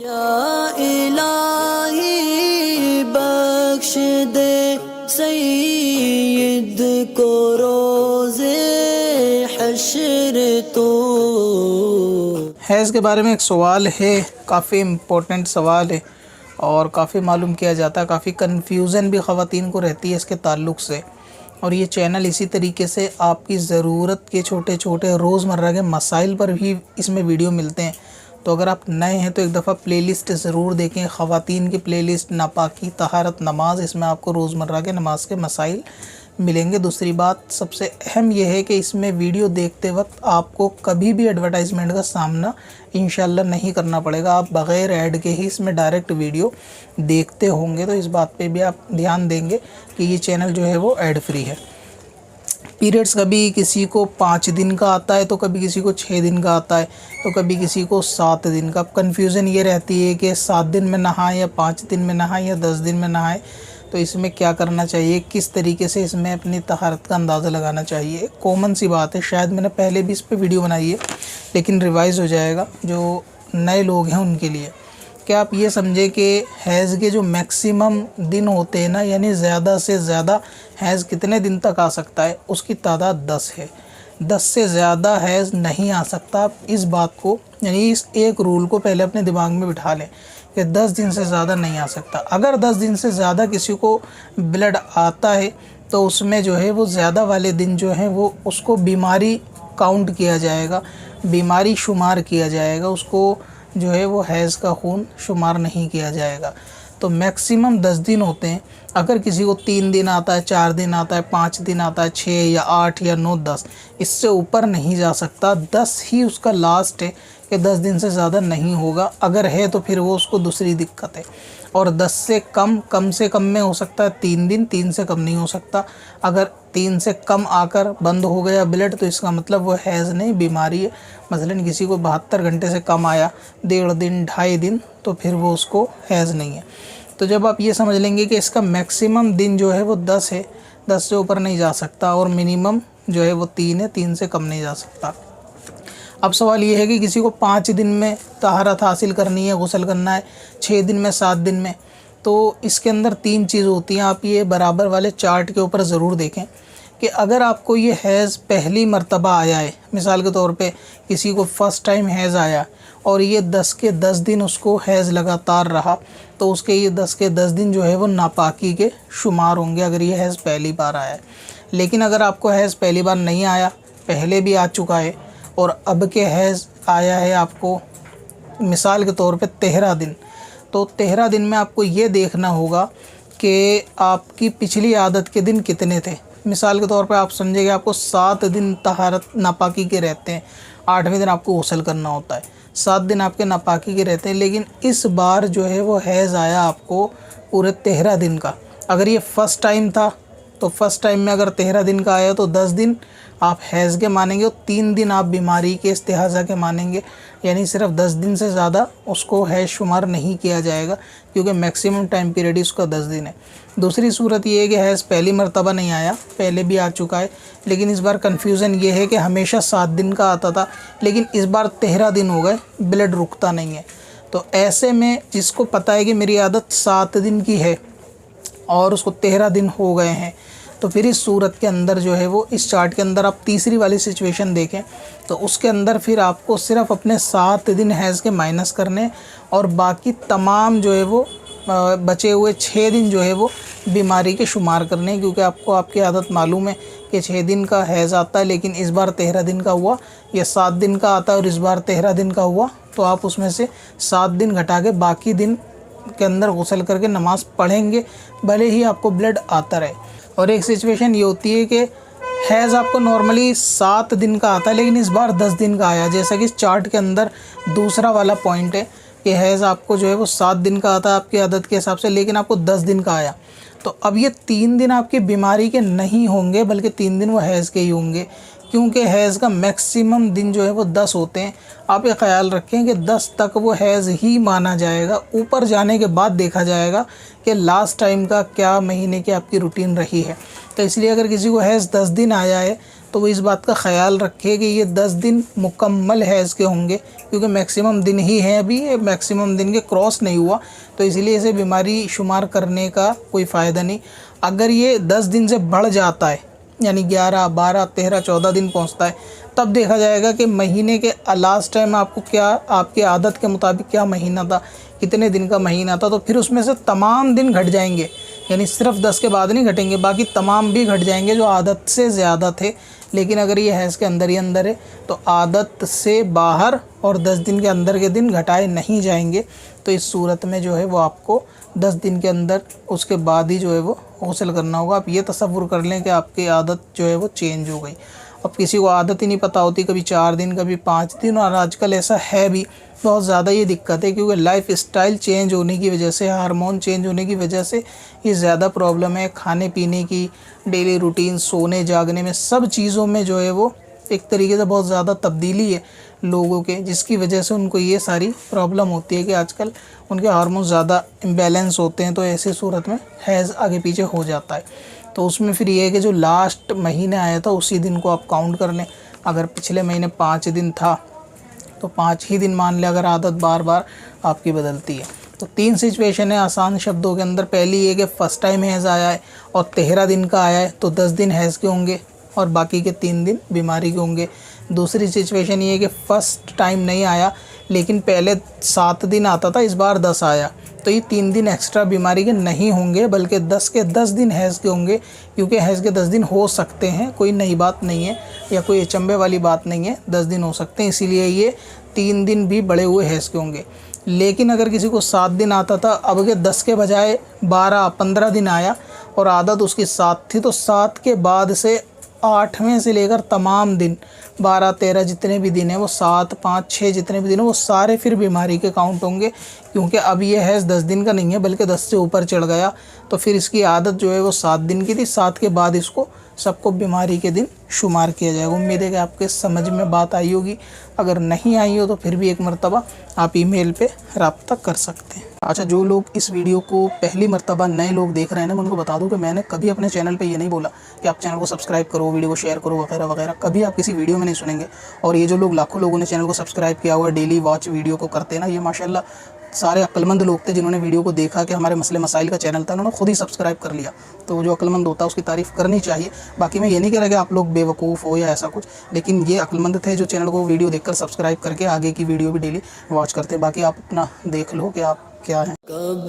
या इलाही बख्श दे सईद को रोज़े हश्र तो। हैज़ के बारे में एक सवाल है, काफ़ी इम्पोर्टेंट सवाल है और काफ़ी मालूम किया जाता है। काफ़ी कन्फ्यूज़न भी ख़वातीन को रहती है इसके ताल्लुक़ से। और ये चैनल इसी तरीके से आपकी ज़रूरत के छोटे छोटे रोज़मर्रा के मसाइल पर भी इसमें वीडियो मिलते हैं। तो अगर आप नए हैं तो एक दफ़ा प्लेलिस्ट ज़रूर देखें, ख़वातीन की प्लेलिस्ट नापाकी, तहारत, नमाज, इसमें आपको रोज़मर्रा के नमाज के मसाइल मिलेंगे। दूसरी बात सबसे अहम यह है कि इसमें वीडियो देखते वक्त आपको कभी भी एडवर्टाइजमेंट का सामना इंशाल्लाह नहीं करना पड़ेगा। आप बग़ैर ऐड के ही इसमें डायरेक्ट वीडियो देखते होंगे, तो इस बात पे भी आप ध्यान देंगे कि ये चैनल जो है वो ऐड फ्री है। पीरियड्स कभी किसी को 5 दिन का आता है तो कभी किसी को 6 दिन का आता है तो कभी किसी को 7 दिन का। अब कन्फ्यूज़न ये रहती है कि 7 दिन में नहाए या 5 दिन में नहाए या 10 दिन में नहाए, तो इसमें क्या करना चाहिए, किस तरीके से इसमें अपनी तहारत का अंदाज़ा लगाना चाहिए। कॉमन सी बात है, शायद मैंने पहले भी इस पर वीडियो बनाई है लेकिन रिवाइज़ हो जाएगा जो नए लोग हैं उनके लिए। क्या आप ये समझे कि हैज़ के जो मैक्सिमम दिन होते हैं ना, यानी ज़्यादा से ज़्यादा हैज़ कितने दिन तक आ सकता है, उसकी तादाद 10 है। 10 से ज़्यादा हैज़ नहीं आ सकता। आप इस बात को, यानी इस एक रूल को पहले अपने दिमाग में बिठा लें कि 10 दिन से ज़्यादा नहीं आ सकता। अगर 10 दिन से ज़्यादा किसी को ब्लड आता है तो उसमें जो है वो ज़्यादा वाले दिन जो है वो उसको बीमारी काउंट किया जाएगा, बीमारी शुमार किया जाएगा, उसको जो है वो हैज़ का खून शुमार नहीं किया जाएगा। तो मैक्सिमम 10 दिन होते हैं। अगर किसी को 3 दिन आता है, 4 दिन आता है, 5 दिन आता है, 6 या 8 या 9, 10, इससे ऊपर नहीं जा सकता। 10 ही उसका लास्ट है कि 10 दिन से ज़्यादा नहीं होगा। अगर है तो फिर वो उसको दूसरी दिक्कत है। और 10 से कम में हो सकता है 3 दिन, 3 से कम नहीं हो सकता। अगर 3 से कम आकर बंद हो गया ब्लड तो इसका मतलब वो हैज़ नहीं, बीमारी है। मसलन किसी को 72 घंटे से कम आया, 1.5 दिन, 2.5 दिन, तो फिर वो उसको हैज़ नहीं है। तो जब आप ये समझ लेंगे कि इसका मैक्सिमम दिन जो है वो 10 है, 10 से ऊपर नहीं जा सकता, और मिनिमम जो है वो 3 है, 3 से कम नहीं जा सकता। अब सवाल ये है कि किसी को 5 दिन में तहारत हासिल करनी है, गुस्ल करना है, 6 दिन में, 7 दिन में, तो इसके अंदर 3 चीज़ होती हैं। आप ये बराबर वाले चार्ट के ऊपर ज़रूर देखें कि अगर आपको ये हैज़ पहली मर्तबा आया है, मिसाल के तौर पे किसी को फ़र्स्ट टाइम हैज़ आया और ये 10 के 10 दिन उसको हैज़ लगातार रहा, तो उसके ये 10 के 10 दिन जो है वो नापाकी के शुमार होंगे अगर ये हैज़ पहली बार आया है। लेकिन अगर आपको हैज़ पहली बार नहीं आया, पहले भी आ चुका है और अब के हैज़ आया है आपको मिसाल के तौर पे 13 दिन, तो 13 दिन में आपको ये देखना होगा कि आपकी पिछली आदत के दिन कितने थे। मिसाल के तौर पे आप समझिए आपको 7 दिन तहारत नापाकी के रहते हैं, 8वें दिन आपको गुस्ल करना होता है, 7 दिन आपके नापाकी के रहते हैं। लेकिन इस बार जो है वो हैज़ आया आपको पूरे 13 दिन का। अगर ये फ़र्स्ट टाइम था तो फ़र्स्ट टाइम में अगर 13 दिन का आया तो 10 दिन आप हैज़ के मानेंगे और 3 दिन आप बीमारी के इस्तिहाज़ा के मानेंगे। यानी सिर्फ 10 दिन से ज़्यादा उसको हैज़ शुमार नहीं किया जाएगा क्योंकि मैक्सिमम टाइम पीरियड उसका 10 दिन है। दूसरी सूरत ये है कि हैज़ पहली मर्तबा नहीं आया, पहले भी आ चुका है, लेकिन इस बार कन्फ्यूज़न ये है कि हमेशा 7 दिन का आता था लेकिन इस बार 13 दिन हो गए, ब्लड रुकता नहीं है। तो ऐसे में जिसको पता है कि मेरी आदत 7 दिन की है और उसको 13 दिन हो गए हैं, तो फिर इस सूरत के अंदर जो है वो इस चार्ट के अंदर आप तीसरी वाली सिचुएशन देखें तो उसके अंदर फिर आपको सिर्फ अपने 7 दिन हैज़ के माइनस करने और बाकी तमाम जो है वो बचे हुए 6 दिन जो है वो बीमारी के शुमार करने। क्योंकि आपको आपकी आदत मालूम है कि 6 दिन का हैज़ आता है लेकिन इस बार 13 दिन का हुआ, या 7 दिन का आता है और इस बार 13 दिन का हुआ, तो आप उसमें से 7 दिन घटा के बाकी दिन के अंदर गुस्ल करके नमाज़ पढ़ेंगे भले ही आपको ब्लड आता रहे। और एक सिचुएशन ये होती है कि हैज़ आपको नॉर्मली 7 दिन का आता है लेकिन इस बार 10 दिन का आया, जैसा कि इस चार्ट के अंदर दूसरा वाला पॉइंट है कि हैज़ आपको जो है वो 7 दिन का आता है आपकी आदत के हिसाब से, लेकिन आपको 10 दिन का आया। तो अब ये 3 दिन आपकी बीमारी के नहीं होंगे बल्कि 3 दिन वो हैज़ के ही होंगे, क्योंकि हैज़ का मैक्सिमम दिन जो है वो 10 होते हैं। आप ये ख्याल रखें कि 10 तक वो हैज़ ही माना जाएगा, ऊपर जाने के बाद देखा जाएगा कि लास्ट टाइम का क्या महीने की आपकी रूटीन रही है। तो इसलिए अगर किसी को हैज़ 10 दिन आया है तो तो वो इस बात का ख्याल रखे कि ये 10 दिन मुकम्मल हैज़ के होंगे, क्योंकि मैक्सिमम दिन ही हैं अभी, ये मैक्सिमम दिन के क्रॉस नहीं हुआ, तो इसलिए इसे बीमारी शुमार करने का कोई फ़ायदा नहीं। अगर ये 10 दिन से बढ़ जाता है, यानी 11, 12, 13, 14 दिन पहुंचता है, तब देखा जाएगा कि महीने के लास्ट टाइम आपको क्या, आपकी आदत के मुताबिक क्या महीना था, कितने दिन का महीना था, तो फिर उसमें से तमाम दिन घट जाएंगे, यानी सिर्फ 10 के बाद नहीं घटेंगे, बाकी तमाम भी घट जाएंगे जो आदत से ज़्यादा थे। लेकिन अगर ये हैज़ के अंदर ही अंदर है तो आदत से बाहर और 10 दिन के अंदर के दिन घटाए नहीं जाएंगे। तो इस सूरत में जो है वो आपको 10 दिन के अंदर उसके बाद ही जो है वो गौसल करना होगा। आप ये तसव्वुर कर लें कि आपकी आदत जो है वो चेंज हो गई। अब किसी को आदत ही नहीं पता होती, कभी 4 दिन कभी 5 दिन, और आजकल ऐसा है भी बहुत ज़्यादा ये दिक्कत है, क्योंकि लाइफ स्टाइल चेंज होने की वजह से, हार्मोन चेंज होने की वजह से ये ज़्यादा प्रॉब्लम है। खाने पीने की, डेली रूटीन, सोने जागने में, सब चीज़ों में जो है वो एक तरीके से बहुत ज़्यादा तब्दीली है लोगों के, जिसकी वजह से उनको ये सारी प्रॉब्लम होती है कि आजकल उनके हार्मोन ज़्यादा इम्बैलेंस होते हैं। तो ऐसी सूरत में हैज़ आगे पीछे हो जाता है। तो उसमें फिर ये है कि जो लास्ट महीने आया था उसी दिन को आप काउंट कर लें। अगर पिछले महीने 5 दिन था तो 5 ही दिन मान लें, अगर आदत बार बार आपकी बदलती है। तो 3 सिचुएशन है आसान शब्दों के अंदर। पहली ये कि फ़र्स्ट टाइम हैज़ आया है और 13 दिन का आया है तो 10 दिन हैज़ के होंगे और बाकी के 3 दिन बीमारी के होंगे। दूसरी सिचुएशन ये है कि फ़र्स्ट टाइम नहीं आया लेकिन पहले 7 दिन आता था, इस बार 10 आया, तो ये 3 दिन एक्स्ट्रा बीमारी के नहीं होंगे, बल्कि 10 के 10 दिन हैज़ के होंगे, क्योंकि हैज़ के 10 दिन हो सकते हैं, कोई नई बात नहीं है या कोई अचंभे वाली बात नहीं है, 10 दिन हो सकते हैं, इसीलिए ये 3 दिन भी बढ़े हुए हैज़ के होंगे। लेकिन अगर किसी को 7 दिन आता था, अब के 10 के बजाय 12, 15 दिन आया और आदत उसकी 7 थी, तो 7 के बाद से 8वें से लेकर तमाम दिन 12, 13 जितने भी दिन हैं वो 7, 5, 6 जितने भी दिन हैं वो सारे फिर बीमारी के काउंट होंगे, क्योंकि अब ये हैज़ 10 दिन का नहीं है बल्कि 10 से ऊपर चढ़ गया। तो फिर इसकी आदत जो है वो 7 दिन की थी, 7 के बाद इसको सबको बीमारी के दिन शुमार किया जाएगा। उम्मीद है कि आपके समझ में बात आई होगी। अगर नहीं आई हो तो फिर भी एक मरतबा आप ईमेल पे रब्ता कर सकते हैं। अच्छा, जो लोग इस वीडियो को पहली मरतबा नए लोग देख रहे हैं ना, मैं उनको बता दूं कि मैंने कभी अपने चैनल पे ये नहीं बोला कि आप चैनल को सब्सक्राइब करो, वीडियो को शेयर करो वगैरह वगैरह, कभी आप किसी वीडियो में नहीं सुनेंगे। और ये जो लोग, लाखों लोगों ने चैनल को सब्सक्राइब किया हुआ, डेली वॉच वीडियो को करते हैं ना, ये माशाल्लाह सारे अक्लमंद लोग थे जिन्होंने वीडियो को देखा कि हमारे मसले मसाइल का चैनल था, उन्होंने खुद ही सब्सक्राइब कर लिया। तो जो अक्लमंद होता है उसकी तारीफ़ करनी चाहिए। बाकी मैं ये नहीं कह रहा कि आप लोग बेवकूफ़ हो या ऐसा कुछ, लेकिन ये अक्लमंद थे जो चैनल को वीडियो देखकर सब्सक्राइब करके आगे की वीडियो भी डेली वॉच करते। बाकी आप अपना देख लो कि आप क्या हैं। कब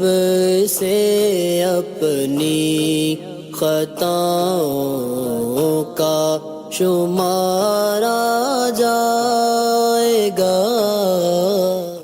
से अपनी खताओं का शुमारा जाएगा।